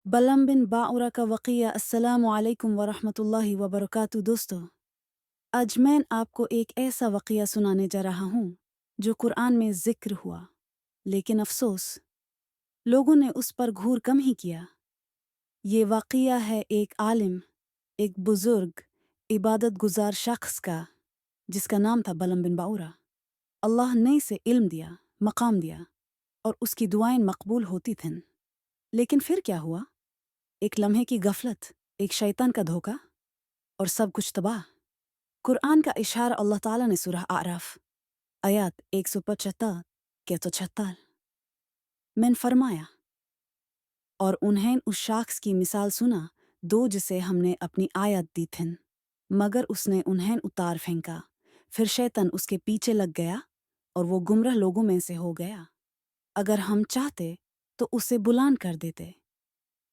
बलम बिन बाउरा का वक़िया। अस्सलामु अलैकुम वरहमतुल्लाहि वबरकातुहू। दोस्तों, आज मैं आपको एक ऐसा वक़िया सुनाने जा रहा हूँ जो कुरान में ज़िक्र हुआ, लेकिन अफ़सोस लोगों ने उस पर गौर कम ही किया। ये वाक़िया है एक आलिम, एक बुज़ुर्ग, इबादत गुज़ार शख्स का, जिसका नाम था बलम बिन बाउरा। अल्लाह ने इसे इल्म दिया, मकाम दिया और उसकी दुआएं मकबूल होती थीं। लेकिन फिर क्या हुआ? एक लम्हे की गफलत, एक शैतान का धोखा और सब कुछ तबाह। कुरान का इशारा अल्लाह ताला ने सूरह आराफ आयत 175 के 76 में फरमाया, और उन्हें उस शख्स की मिसाल सुना दो जिसे हमने अपनी आयत दी थी, मगर उसने उन्हें उतार फेंका। फिर शैतान उसके पीछे लग गया और वो गुमराह लोगों में से हो गया। अगर हम चाहते तो उसे बुलंद कर देते,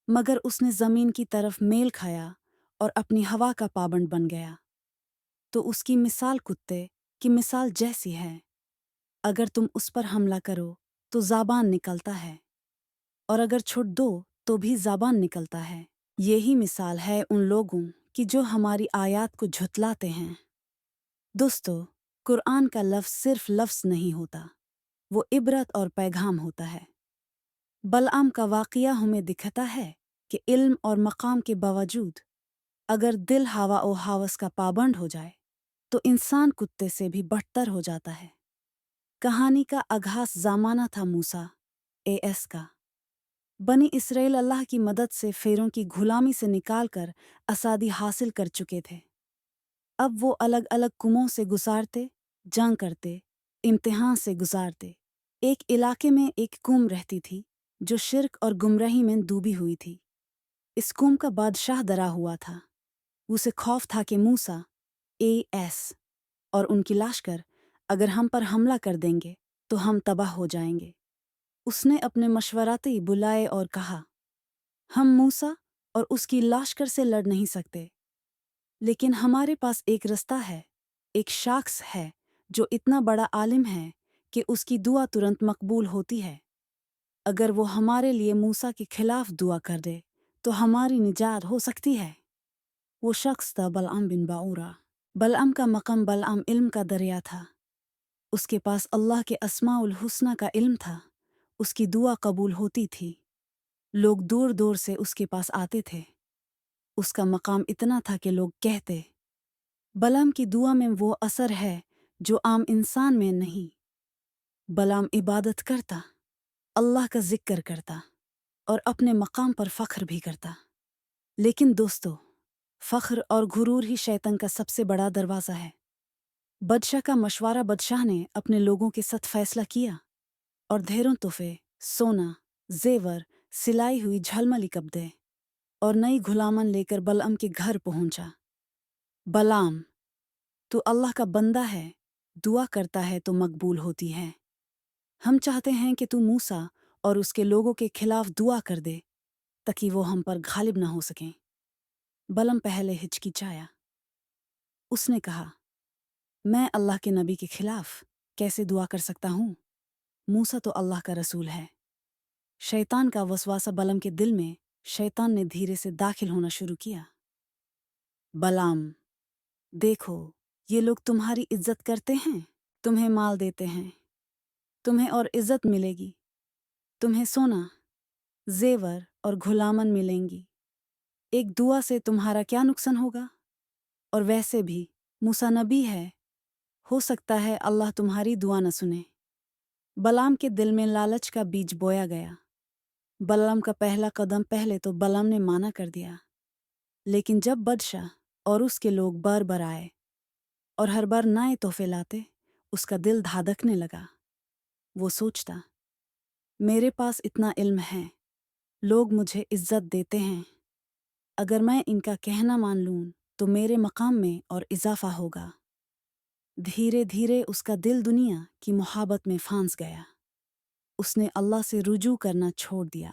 मगर उसने ज़मीन की तरफ मेल खाया और अपनी हवा का पाबंद बन गया। तो उसकी मिसाल कुत्ते की मिसाल जैसी है। अगर तुम उस पर हमला करो तो ज़बान निकलता है, और अगर छोड़ दो तो भी ज़बान निकलता है। यही मिसाल है उन लोगों की जो हमारी आयत को झुतलाते हैं। दोस्तों, कुरान का लफ्ज़ सिर्फ लफ्ज़ नहीं होता, वो इबरत और पैगाम होता है। बलआम का वाक़िया हमें दिखाता है कि इल्म और मकाम के बावजूद अगर दिल हवा और हवस का पाबंद हो जाए तो इंसान कुत्ते से भी बढ़तर हो जाता है। कहानी का आगाज़ ज़माना था मूसा एस का। बनी इसराइल अल्लाह की मदद से फेरों की गुलामी से निकालकर आज़ादी हासिल कर चुके थे। अब वो अलग अलग कुमों से गुजारते, जंग करते, इम्तिहान से गुजारते। एक इलाके में एक कौम रहती थी जो शिर्क और गुमराही में डूबी हुई थी। इस कौम का बादशाह डरा हुआ था। उसे खौफ था कि मूसा एस और उनकी लश्कर अगर हम पर हमला कर देंगे तो हम तबाह हो जाएंगे। उसने अपने मशवराती बुलाए और कहा, हम मूसा और उसकी लश्कर से लड़ नहीं सकते, लेकिन हमारे पास एक रास्ता है। एक शख्स है जो इतना बड़ा आलिम है कि उसकी दुआ तुरंत मकबूल होती है। अगर वो हमारे लिए मूसा के खिलाफ दुआ कर दे तो हमारी निजात हो सकती है। वो शख्स था बलआम बिन बाउरा। बलआम का मकाम बलआम इल्म का दरिया था। उसके पास अल्लाह के अस्माउल हुस्ना का इल्म था। उसकी दुआ कबूल होती थी। लोग दूर दूर से उसके पास आते थे। उसका मकाम इतना था कि लोग कहते, बलआम की दुआ में वो असर है जो आम इंसान में नहीं। बलआम इबादत करता, अल्लाह का जिक्र करता और अपने मकाम पर फ़ख्र भी करता। लेकिन दोस्तों, फ़ख्र और गुरूर ही शैतान का सबसे बड़ा दरवाज़ा है। बादशाह का मशवरा बादशाह ने अपने लोगों के साथ फैसला किया और ढेरों तोहफे, सोना, जेवर, सिलाई हुई झलमली कपड़े और नई गुलामन लेकर बलआम के घर पहुंचा। बलआम, तू अल्लाह का बंदा है, दुआ करता है तो मकबूल होती है। हम चाहते हैं कि तू मूसा और उसके लोगों के खिलाफ दुआ कर दे ताकि वो हम पर गालिब ना हो सकें। बलआम पहले हिचकिचाया। उसने कहा, मैं अल्लाह के नबी के खिलाफ कैसे दुआ कर सकता हूँ? मूसा तो अल्लाह का रसूल है। शैतान का वसवासा बलम के दिल में शैतान ने धीरे से दाखिल होना शुरू किया। बलआम, देखो, ये लोग तुम्हारी इज्जत करते हैं, तुम्हें माल देते हैं, तुम्हें और इज्जत मिलेगी, तुम्हें सोना, जेवर और गुलामन मिलेंगी। एक दुआ से तुम्हारा क्या नुकसान होगा? और वैसे भी मूसा नबी है, हो सकता है अल्लाह तुम्हारी दुआ न सुने। बलआम के दिल में लालच का बीज बोया गया। बलआम का पहला कदम पहले तो बलआम ने माना कर दिया, लेकिन जब बादशाह और उसके लोग बार बार आए और हर बार नए तोहफे लाते, उसका दिल धड़कने लगा। वो सोचता, मेरे पास इतना इल्म है, लोग मुझे इज्जत देते हैं, अगर मैं इनका कहना मान लूँ तो मेरे मकाम में और इजाफा होगा। धीरे धीरे उसका दिल दुनिया की मोहब्बत में फंस गया। उसने अल्लाह से रुजू करना छोड़ दिया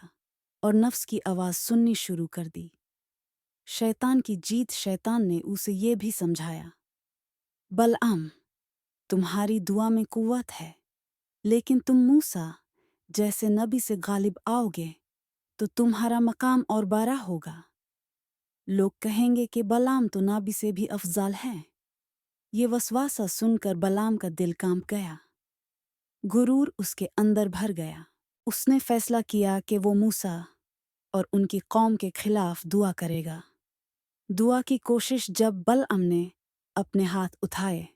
और नफ्स की आवाज़ सुननी शुरू कर दी। शैतान की जीत। शैतान ने उसे ये भी समझाया, बलआम, तुम्हारी दुआ में कुव्वत है, लेकिन तुम मूसा जैसे नबी से गालिब आओगे तो तुम्हारा मकाम और बड़ा होगा। लोग कहेंगे कि बलाम तो नाबी से भी अफजाल है। ये वसवासा सुनकर बलाम का दिल कांप गया। गुरूर उसके अंदर भर गया। उसने फैसला किया कि वो मूसा और उनकी कौम के खिलाफ दुआ करेगा। दुआ की कोशिश जब बलअम ने अपने हाथ उठाए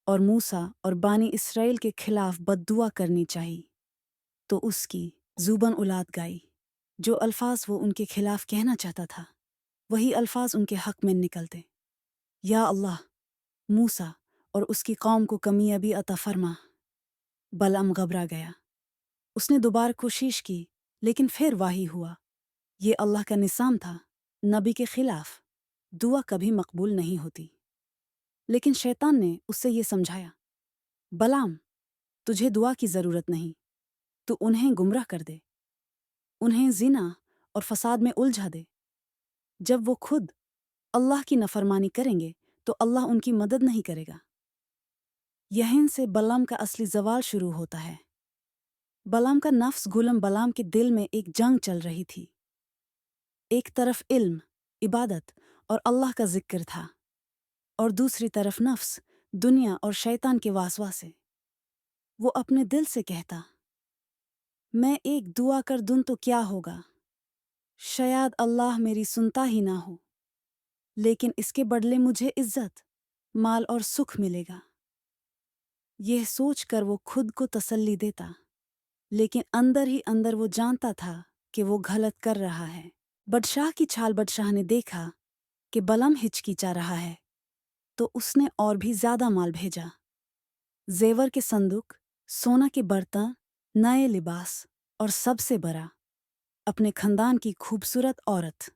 और मूसा और बानी इसराइल के खिलाफ बद्दुआ करनी चाहिए, तो उसकी ज़ुबान उलाद गई। जो अल्फाज वो उनके खिलाफ कहना चाहता था, वही अल्फाज उनके हक में निकलते। या अल्लाह, मूसा और उसकी कौम को कामयाबी अता फरमा। बलअम घबरा गया। उसने दोबारा कोशिश की, लेकिन फिर वही हुआ। ये अल्लाह का निज़ाम था। नबी के खिलाफ दुआ कभी मकबूल नहीं होती। लेकिन शैतान ने उससे ये समझाया, बलाम, तुझे दुआ की ज़रूरत नहीं, तू उन्हें गुमराह कर दे, उन्हें ज़िना और फसाद में उलझा दे। जब वो खुद अल्लाह की नफरमानी करेंगे तो अल्लाह उनकी मदद नहीं करेगा। यहीं से बलाम का असली ज़वाल शुरू होता है। बलाम का नफ्स गुलाम बलाम के दिल में एक जंग चल रही थी। एक तरफ इल्म, इबादत और अल्लाह का जिक्र था, और दूसरी तरफ नफ्स, दुनिया और शैतान के वासवासे। वो अपने दिल से कहता, मैं एक दुआ कर दूं तो क्या होगा, शायद अल्लाह मेरी सुनता ही ना हो, लेकिन इसके बदले मुझे इज्जत, माल और सुख मिलेगा। यह सोचकर वो खुद को तसल्ली देता, लेकिन अंदर ही अंदर वो जानता था कि वो गलत कर रहा है। बादशाह की छाल बादशाह ने देखा कि बलम हिचकिचा रहा है, तो उसने और भी ज्यादा माल भेजा। जेवर के संदूक, सोना के बर्तन, नए लिबास और सबसे बड़ा, अपने खानदान की खूबसूरत औरत।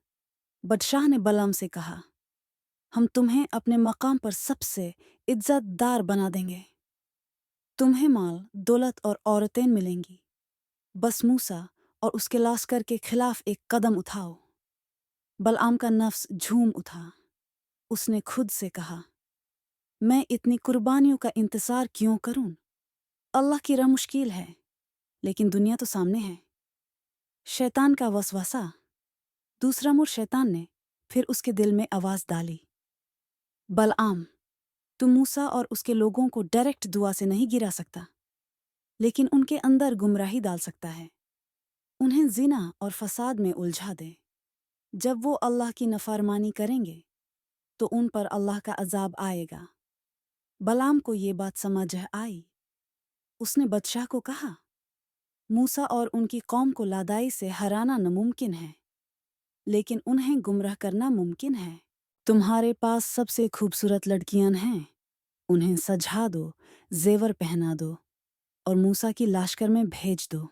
बादशाह ने बलम से कहा, हम तुम्हें अपने मकाम पर सबसे इज्जतदार बना देंगे। तुम्हें माल, दौलत और औरतें मिलेंगी। बस मूसा और उसके लश्कर के खिलाफ एक कदम उठाओ। बलआम का नफ्स झूम उठा। उसने खुद से कहा, मैं इतनी कुर्बानियों का इंतजार क्यों करूं? अल्लाह की राह मुश्किल है, लेकिन दुनिया तो सामने है। शैतान का वसवसा। दूसरा मुड़ शैतान ने फिर उसके दिल में आवाज डाली, बलआम, तू मूसा और उसके लोगों को डायरेक्ट दुआ से नहीं गिरा सकता, लेकिन उनके अंदर गुमराही डाल सकता है। उन्हें जिना और फसाद में उलझा दे। जब वो अल्लाह की नफरमानी करेंगे तो उन पर अल्लाह का अजाब आएगा। बलाम को ये बात समझ आई। उसने बादशाह को कहा, मूसा और उनकी कौम को लादाई से हराना नामुमकिन है, लेकिन उन्हें गुमराह करना मुमकिन है। तुम्हारे पास सबसे खूबसूरत लड़कियां हैं, उन्हें सजा दो, जेवर पहना दो और मूसा की लाश्कर में भेज दो।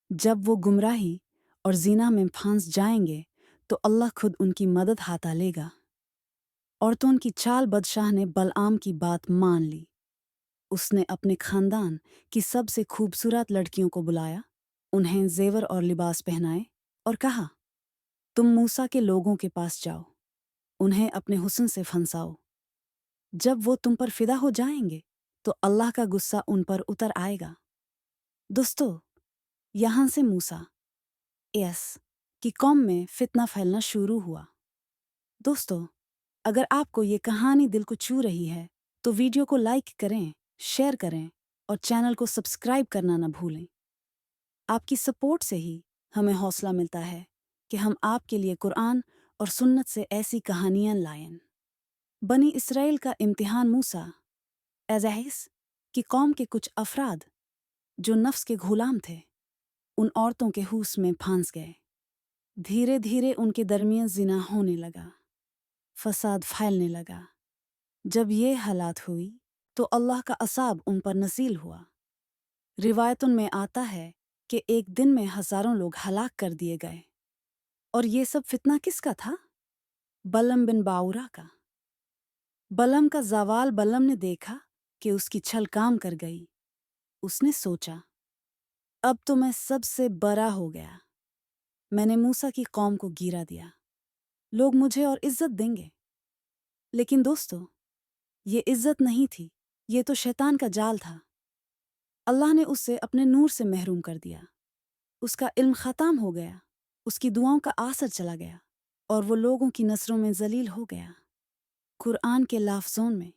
जब वो गुमराही और जीना में फंस जाएंगे तो अल्लाह खुद उनकी मदद हाथा लेगा। औरतों की चाल बादशाह ने बलआम की बात मान ली। उसने अपने खानदान की सबसे खूबसूरत लड़कियों को बुलाया, उन्हें जेवर और लिबास पहनाए और कहा, तुम मूसा के लोगों के पास जाओ, उन्हें अपने हुस्न से फंसाओ। जब वो तुम पर फिदा हो जाएंगे तो अल्लाह का गुस्सा उन पर उतर आएगा। दोस्तों, यहां से मूसा की कौम में फितना फैलना शुरू हुआ। दोस्तों, अगर आपको ये कहानी दिल को छू रही है तो वीडियो को लाइक करें, शेयर करें और चैनल को सब्सक्राइब करना न भूलें। आपकी सपोर्ट से ही हमें हौसला मिलता है कि हम आपके लिए कुरान और सुन्नत से ऐसी कहानियां लाएं। बनी इसराइल का इम्तिहान मूसा एज़ाइस की कौम के कुछ अफराद जो नफ्स के गुलाम थे, उन औरतों के हुस्न में फंस गए। धीरे धीरे उनके दरमियान जिना होने लगा, फसाद फैलने लगा। जब ये हालात हुई तो अल्लाह का असाब उन पर नसील हुआ। रिवायतों में आता है कि एक दिन में हजारों लोग हलाक कर दिए गए। और ये सब फितना किसका था? बलम बिन बाउरा का। बलम का जवाल बलम ने देखा कि उसकी छल काम कर गई। उसने सोचा, अब तो मैं सबसे बड़ा हो गया। मैंने मूसा की कौम को गिरा दिया, लोग मुझे और इज्जत देंगे। लेकिन दोस्तों, ये इज्जत नहीं थी, ये तो शैतान का जाल था। अल्लाह ने उसे अपने नूर से महरूम कर दिया। उसका इल्म ख़त्म हो गया। उसकी दुआओं का असर चला गया और वो लोगों की नज़रों में जलील हो गया। कुरान के लफ्ज़ों में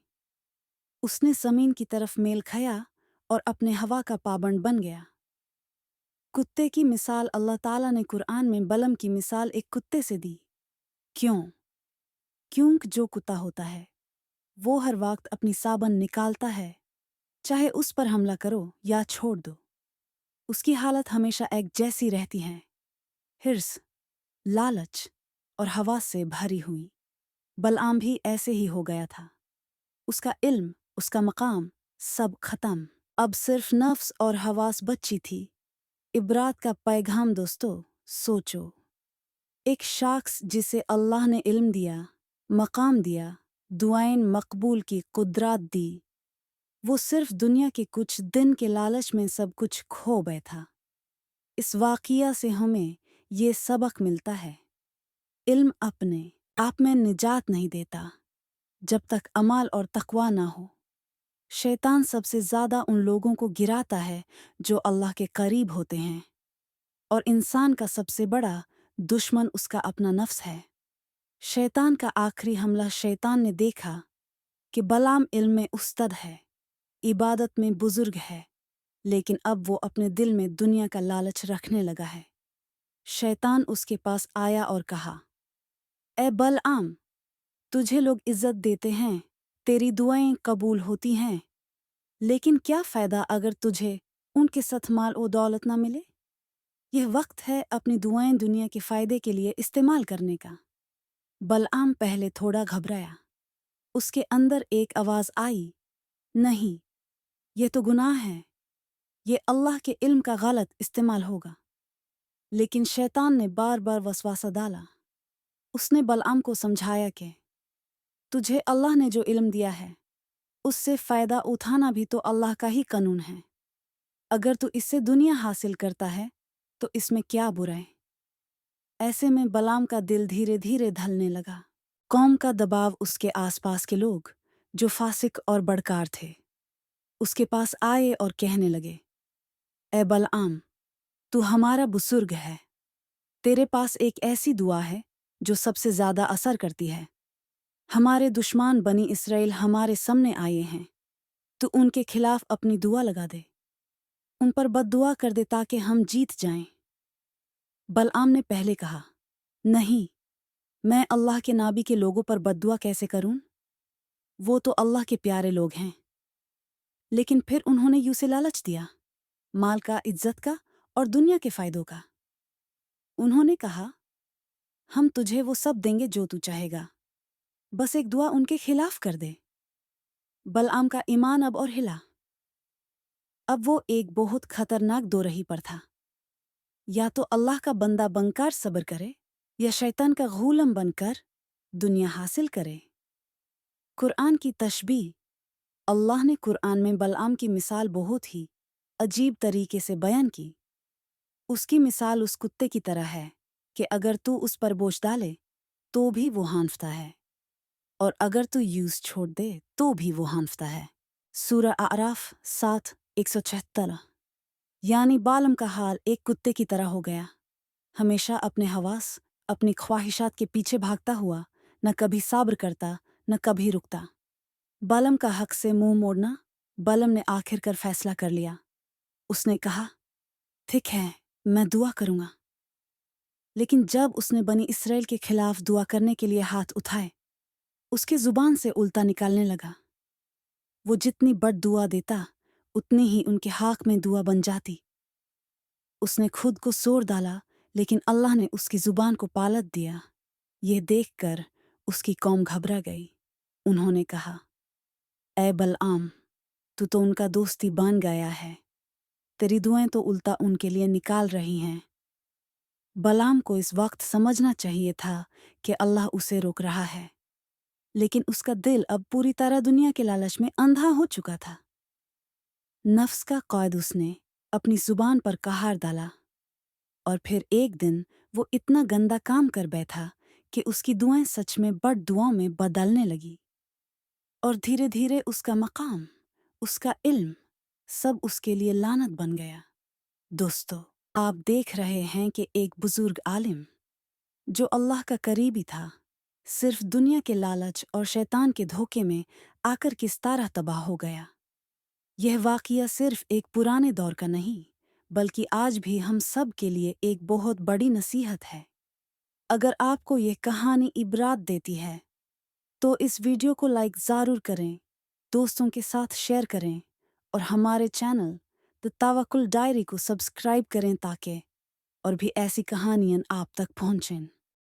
उसने ज़मीन की तरफ मेल खाया और अपने हवा का पाबंद बन गया। कुत्ते की मिसाल अल्लाह ताला ने कुरान में बलम की मिसाल एक कुत्ते से दी। क्यों? क्योंकि जो कुत्ता होता है वो हर वक्त अपनी साबन निकालता है, चाहे उस पर हमला करो या छोड़ दो। उसकी हालत हमेशा एक जैसी रहती है, हिर्स, लालच और हवास से भरी हुई। बलआम भी ऐसे ही हो गया था। उसका इल्म, उसका मकाम, सब खत्म। अब सिर्फ नफ्स और हवास बची थी। इबरात का पैगाम दोस्तों, सोचो। एक शख्स जिसे अल्लाह ने इल्म दिया, मकाम दिया, दुआएं मकबूल की कुदरत दी, वो सिर्फ दुनिया के कुछ दिन के लालच में सब कुछ खो बैठा। इस वाक़िया से हमें ये सबक मिलता है, इल्म अपने आप में निजात नहीं देता जब तक अमाल और तकवा ना हो। शैतान सबसे ज़्यादा उन लोगों को गिराता है जो अल्लाह के करीब होते हैं, और इंसान का सबसे बड़ा दुश्मन उसका अपना नफ्स है। शैतान का आखिरी हमला शैतान ने देखा कि बलाम इल्म में उस्ताद है, इबादत में बुजुर्ग है, लेकिन अब वो अपने दिल में दुनिया का लालच रखने लगा है। शैतान उसके पास आया और कहा, ए बलआम, तुझे लोग इज्जत देते हैं, तेरी दुआएं कबूल होती हैं, लेकिन क्या फ़ायदा अगर तुझे उनके साथ माल और दौलत ना मिले? यह वक्त है अपनी दुआएं दुनिया के फ़ायदे के लिए इस्तेमाल करने का। बलआम पहले थोड़ा घबराया। उसके अंदर एक आवाज़ आई, नहीं, ये तो गुनाह है, ये अल्लाह के इल्म का गलत इस्तेमाल होगा। लेकिन शैतान ने बार बार वसवासा डाला। उसने बलआम को समझाया कि तुझे अल्लाह ने जो इल्म दिया है उससे फ़ायदा उठाना भी तो अल्लाह का ही कानून है। अगर तू इससे दुनिया हासिल करता है तो इसमें क्या बुराई? ऐसे में बलआम का दिल धीरे धीरे ढलने लगा। कौम का दबाव, उसके आसपास के लोग जो फासिक और बड़कार थे उसके पास आए और कहने लगे, ए बलआम, तू हमारा बुजुर्ग है, तेरे पास एक ऐसी दुआ है जो सबसे ज़्यादा असर करती है। हमारे दुश्मन बनी इसराइल हमारे सामने आए हैं, तू उनके खिलाफ अपनी दुआ लगा दे, उन पर बद्दुआ कर दे ताकि हम जीत जाएं। बलआम ने पहले कहा, नहीं, मैं अल्लाह के नाबी के लोगों पर बद्दुआ कैसे करूं? वो तो अल्लाह के प्यारे लोग हैं। लेकिन फिर उन्होंने यूं से लालच दिया, माल का, इज्जत का और दुनिया के फायदों का। उन्होंने कहा, हम तुझे वो सब देंगे जो तू चाहेगा, बस एक दुआ उनके खिलाफ कर दे। बलआम का ईमान अब और हिला। अब वो एक बहुत खतरनाक दोरही पर था। या तो अल्लाह का बंदा बनकर सब्र करे, या शैतान का गुलाम बनकर दुनिया हासिल करे। कुरान की तशबीह, अल्लाह ने कुरान में बलआम की मिसाल बहुत ही अजीब तरीके से बयान की। उसकी मिसाल उस कुत्ते की तरह है कि अगर तू उस पर बोझ डाले तो भी वो हाँफता है, और अगर तू यूज छोड़ दे तो भी वो हाँफता है। सूरह आराफ 7:176। यानी बालम का हाल एक कुत्ते की तरह हो गया, हमेशा अपने हवास, अपनी ख्वाहिशात के पीछे भागता हुआ, न कभी सब्र करता न कभी रुकता। बालम का हक से मुंह मोड़ना। बालम ने आखिरकार फैसला कर लिया। उसने कहा, ठीक है, मैं दुआ करूंगा। लेकिन जब उसने बनी इसराइल के खिलाफ दुआ करने के लिए हाथ उठाए, उसके जुबान से उल्टा निकालने लगा। वो जितनी बड़ दुआ देता उतनी ही उनके हक में दुआ बन जाती। उसने खुद को सोर डाला, लेकिन अल्लाह ने उसकी जुबान को पालत दिया। ये देखकर उसकी कौम घबरा गई। उन्होंने कहा, ए बलआम, तू तो उनका दोस्ती बन गया है, तेरी दुआएं तो उल्टा उनके लिए निकाल रही हैं। बलआम को इस वक्त समझना चाहिए था कि अल्लाह उसे रोक रहा है, लेकिन उसका दिल अब पूरी तरह दुनिया के लालच में अंधा हो चुका था। नफ्स का क़ैद उसने अपनी जुबान पर कहार डाला, और फिर एक दिन वो इतना गंदा काम कर बैठा कि उसकी दुआएं सच में बड़ दुआओं में बदलने लगी। और धीरे धीरे उसका मकाम, उसका इल्म, सब उसके लिए लानत बन गया। दोस्तों, आप देख रहे हैं कि एक बुजुर्ग आलिम जो अल्लाह का करीबी था सिर्फ दुनिया के लालच और शैतान के धोखे में आकर किस तरह तबाह हो गया। यह वाक़या सिर्फ एक पुराने दौर का नहीं बल्कि आज भी हम सब के लिए एक बहुत बड़ी नसीहत है। अगर आपको यह कहानी इबरात देती है तो इस वीडियो को लाइक ज़रूर करें, दोस्तों के साथ शेयर करें और हमारे चैनल द तवक्कुल डायरी को सब्सक्राइब करें ताकि और भी ऐसी कहानियाँ आप तक पहुँचें।